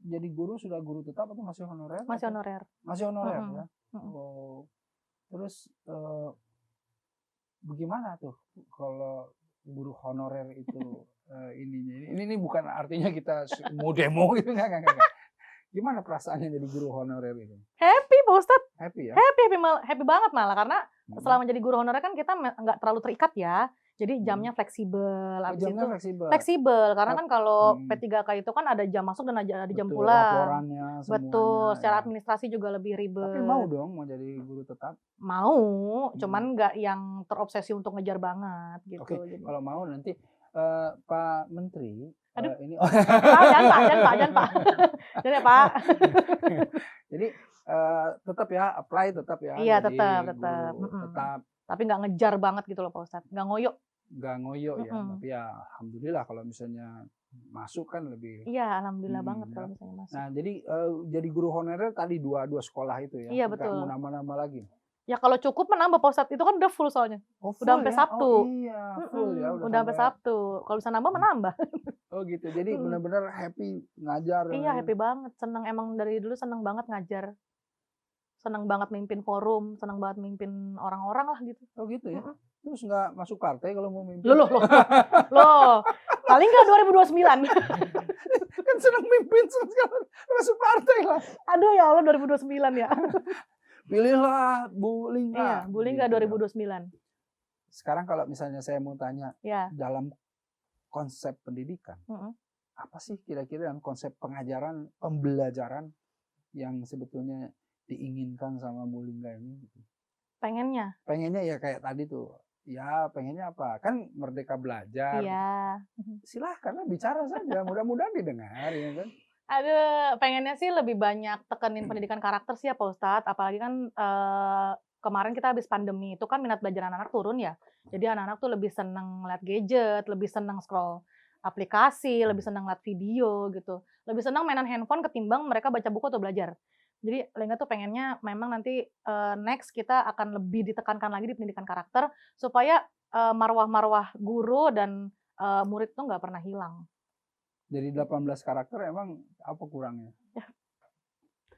Jadi guru sudah guru tetap atau masih honorer? Masih honorer. Masih honorer ya. Terus bagaimana tuh kalau guru honorer itu ini bukan artinya kita mau demo gitu, enggak. Gimana perasaannya jadi guru honorer itu? Happy Pak Ustadz. Happy ya? Happy banget malah, karena selama jadi guru honorer kan kita nggak terlalu terikat ya. Jadi jamnya fleksibel. Jamnya fleksibel karena kan kalau P3K itu kan ada jam masuk dan ada jam pulang. Laporannya semuanya. Betul, secara administrasi juga lebih ribet. Tapi mau dong mau jadi guru tetap? Mau, cuman nggak yang terobsesi untuk ngejar banget gitu. Oke, kalau mau nanti Pak Menteri. Aduh. Ini jangan Pak. Jangan ya Pak. Jadi tetap ya, apply tetap ya. Iya, tetap. Tapi nggak ngejar banget gitu loh Pak Ustadz, nggak ngoyo ya, tapi ya alhamdulillah kalau misalnya masuk kan lebih. Iya, alhamdulillah banget kalau misalnya masuk. Nah, jadi guru honorer tadi dua sekolah itu ya. Iya, betul. Nggak mau nama-nama lagi. Ya kalau cukup menambah Pak Ustadz, itu kan udah full soalnya. Oh, Udah full sampai ya? Sabtu. Oh iya, full ya, Udah sampai Sabtu. Kalau bisa nambah menambah. Oh gitu, jadi benar-benar happy ngajar. Iya, happy banget, seneng, emang dari dulu seneng banget ngajar. Seneng banget mimpin forum, seneng banget mimpin orang-orang lah gitu. Oh gitu ya? Terus nggak masuk partai kalau mau mimpin? Loh, paling nggak 2029. Kan senang mimpin, sekarang masuk partai lah. Aduh ya Allah, 2029 ya. Pilihlah Bu Lingga. Iya, Bu Lingga gitu 2029. Sekarang kalau misalnya saya mau tanya, Ya. dalam konsep pendidikan, apa sih kira-kira dalam konsep pengajaran, pembelajaran yang sebetulnya diinginkan sama Bu Lingga ini? Gitu. Pengennya ya kayak tadi tuh. Ya pengennya apa? Kan merdeka belajar. Iya. Silahkan lah bicara saja, mudah-mudahan didengar ya kan. Aduh, pengennya sih lebih banyak tekenin pendidikan karakter sih ya Pak Ustadz. Apalagi kan kemarin kita habis pandemi, itu kan minat belajar anak-anak turun ya. Jadi anak-anak tuh lebih seneng lihat gadget, lebih seneng scroll aplikasi, lebih seneng lihat video gitu. Lebih seneng mainan handphone ketimbang mereka baca buku atau belajar. Jadi Lingga tuh pengennya memang nanti next kita akan lebih ditekankan lagi di pendidikan karakter supaya marwah-marwah guru dan murid tuh nggak pernah hilang. Dari 18 karakter emang apa kurangnya?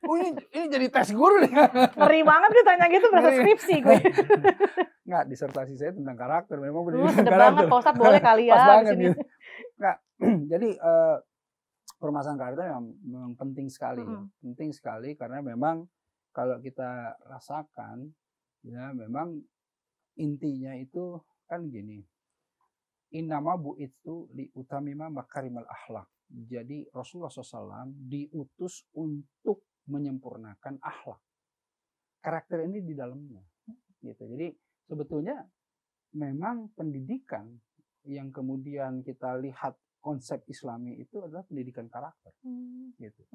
Oh ini jadi tes guru nih. Ngeri banget ditanya gitu, berasa skripsi gue. Nggak, disertasi saya tentang karakter. Memang Sedep banget, Pak Ustadz, boleh kali ya. Pas banget gitu. Nggak, jadi permasalahan karakter memang penting sekali. Ya. Penting sekali karena memang kalau kita rasakan, ya memang intinya itu kan gini. Innama bu'itsu li utamima makarimal akhlak. Jadi Rasulullah SAW diutus untuk menyempurnakan akhlak. Karakter ini di dalamnya. Gitu. Jadi sebetulnya memang pendidikan yang kemudian kita lihat konsep Islami itu adalah pendidikan karakter. Gitu.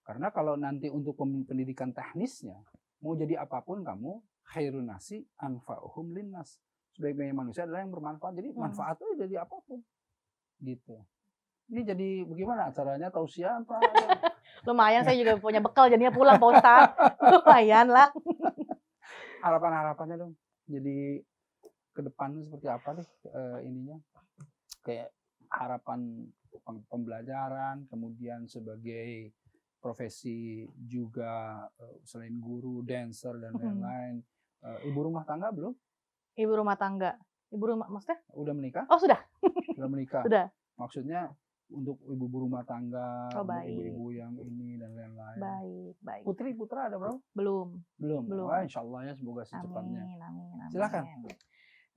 Karena kalau nanti untuk pendidikan teknisnya, mau jadi apapun kamu, khairun nasi anfa'uhum linnas. Sebaik-baiknya manusia adalah yang bermanfaat. Jadi manfaat itu jadi apapun. Gitu. Ini jadi bagaimana acaranya? Tausiah apa? Lumayan, saya juga punya bekal jadinya pulang Pak Ustadz. Lumayan lah. Harapan-harapannya dong. Jadi ke depan seperti apa nih ininya? Kayak harapan pembelajaran, kemudian sebagai profesi juga selain guru, dancer dan lain-lain. Ibu rumah tangga belum? Ibu rumah tangga. Ibu rumah maksudnya? Udah menikah? Oh, sudah. Sudah menikah. Sudah. Maksudnya untuk ibu rumah tangga, ibu-ibu yang ini dan lain-lain. Baik. Putri, putra ada berapa? Belum. Wah, insya Allah ya, semoga secepatnya. Amin. Silakan.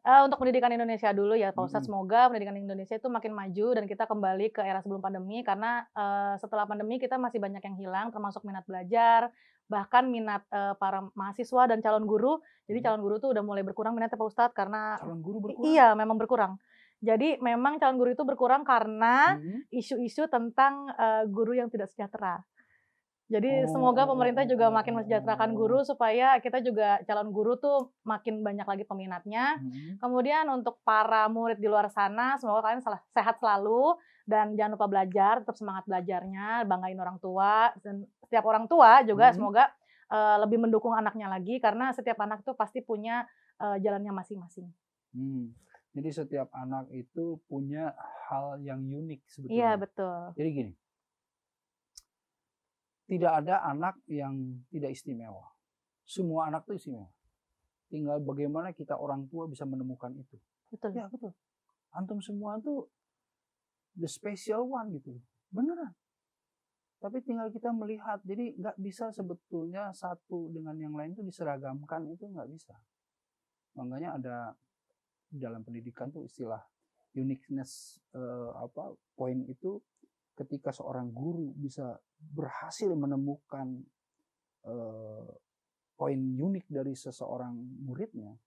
Untuk pendidikan Indonesia dulu ya Pak Ustadz, semoga pendidikan Indonesia itu makin maju dan kita kembali ke era sebelum pandemi, karena setelah pandemi kita masih banyak yang hilang, termasuk minat belajar, bahkan minat para mahasiswa dan calon guru. Jadi calon guru tuh udah mulai berkurang minatnya Pak Ustadz, karena calon guru berkurang? Iya, memang berkurang. Jadi memang calon guru itu berkurang karena isu-isu tentang guru yang tidak sejahtera. Jadi semoga pemerintah juga makin mensejahterakan guru supaya kita juga calon guru tuh makin banyak lagi peminatnya. Kemudian untuk para murid di luar sana, semoga kalian sehat selalu dan jangan lupa belajar, tetap semangat belajarnya, banggain orang tua, dan setiap orang tua juga semoga lebih mendukung anaknya lagi, karena setiap anak tuh pasti punya jalannya masing-masing. Jadi setiap anak itu punya hal yang unik sebetulnya. Iya, betul. Jadi gini, tidak ada anak yang tidak istimewa. Semua anak itu istimewa. Tinggal bagaimana kita orang tua bisa menemukan itu. Betul. Ya, betul. Antum semua itu the special one gitu. Beneran. Tapi tinggal kita melihat. Jadi nggak bisa sebetulnya satu dengan yang lain itu diseragamkan, itu nggak bisa. Makanya ada dalam pendidikan tuh istilah uniqueness, poin itu ketika seorang guru bisa berhasil menemukan poin unik dari seseorang muridnya,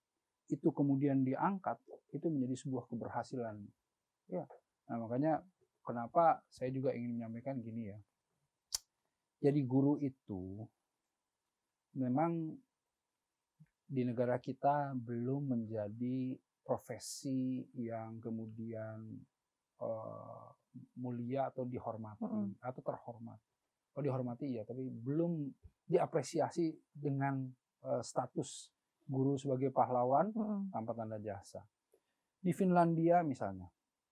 itu kemudian diangkat, itu menjadi sebuah keberhasilan. Ya, nah makanya kenapa saya juga ingin menyampaikan gini ya. Jadi guru itu memang di negara kita belum menjadi profesi yang kemudian mulia atau dihormati atau terhormat. Kalau dihormati ya, tapi belum diapresiasi dengan status guru sebagai pahlawan tanpa tanda jasa. Di Finlandia misalnya,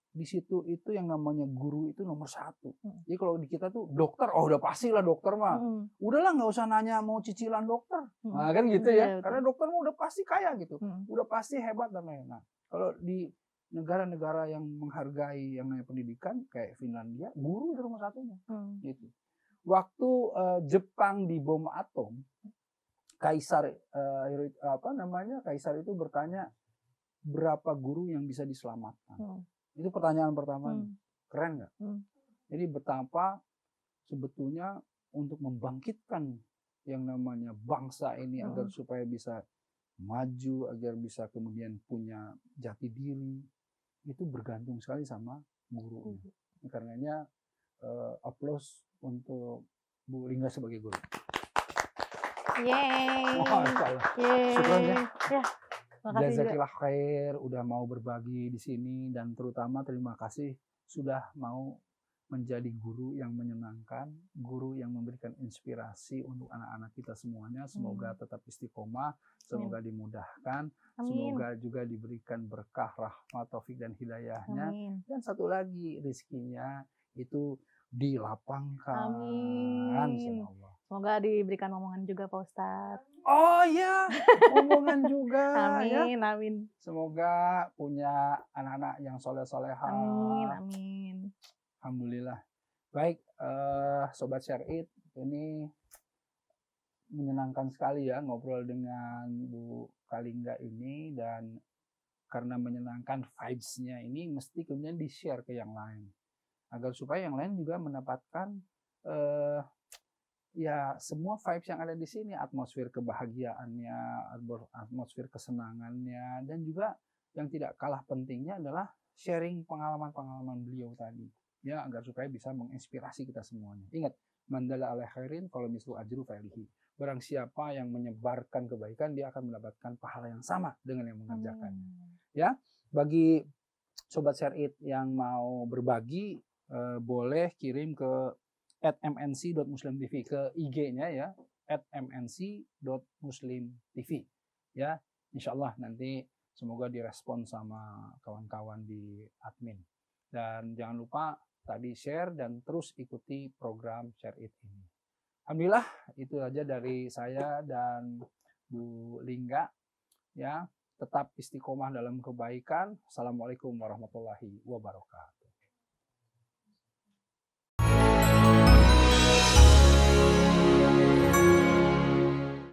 di situ itu yang namanya guru itu nomor 1. Jadi kalau di kita tuh dokter, oh udah pastilah dokter mah. Udahlah nggak usah nanya mau cicilan dokter. Nah kan gitu ya. Karena dokter mah udah pasti kaya gitu. Udah pasti hebat dan lain-lain. Nah, kalau di negara-negara yang menghargai yang namanya pendidikan kayak Finlandia, guru itu nomor 1-nya. Gitu. Waktu Jepang dibom atom, Kaisar Kaisar itu bertanya berapa guru yang bisa diselamatkan. Itu pertanyaan pertamanya. Keren nggak? Jadi betapa sebetulnya untuk membangkitkan yang namanya bangsa ini agar supaya bisa maju, agar bisa kemudian punya jati diri, itu bergantung sekali sama guru. Karenanya aplaus untuk Bu Lingga sebagai guru. Yeay. Syukran ya. Makasih Jazakillah khair udah mau berbagi di sini, dan terutama terima kasih sudah mau menjadi guru yang menyenangkan, guru yang memberikan inspirasi untuk anak-anak kita semuanya. Semoga tetap istiqomah, semoga dimudahkan, semoga juga diberikan berkah, rahmat, taufik dan hidayahnya. Dan satu lagi, rezekinya itu dilapangkan. Amin. Semoga diberikan omongan juga Pak Ustadz. Oh iya, omongan juga. Amin, ya. amin. Semoga punya anak-anak yang soleh-soleha. Amin, amin. Alhamdulillah. Baik, Sobat Syar'id, ini menyenangkan sekali ya ngobrol dengan Bu Kalingga ini, dan karena menyenangkan vibes-nya ini mesti kemudian di-share ke yang lain. Agar supaya yang lain juga mendapatkan ya semua vibes yang ada di sini, atmosfer kebahagiaannya, atmosfer kesenangannya, dan juga yang tidak kalah pentingnya adalah sharing pengalaman-pengalaman beliau tadi, ya, agar supaya bisa menginspirasi kita semuanya. Ingat, mandala ala khairin kalau mislu ajru fa'ilihi. Barang siapa yang menyebarkan kebaikan, dia akan mendapatkan pahala yang sama dengan yang mengerjakannya. Ya, bagi Sobat Syar'id yang mau berbagi, boleh kirim ke @mnc.muslimtv ke IG-nya ya, @mnc.muslimtv. Ya, insyaallah nanti semoga direspon sama kawan-kawan di admin. Dan jangan lupa tadi share dan terus ikuti program Syar'id ini. Alhamdulillah, itu aja dari saya dan Bu Lingga. Ya, tetap istiqomah dalam kebaikan. Assalamualaikum warahmatullahi wabarakatuh.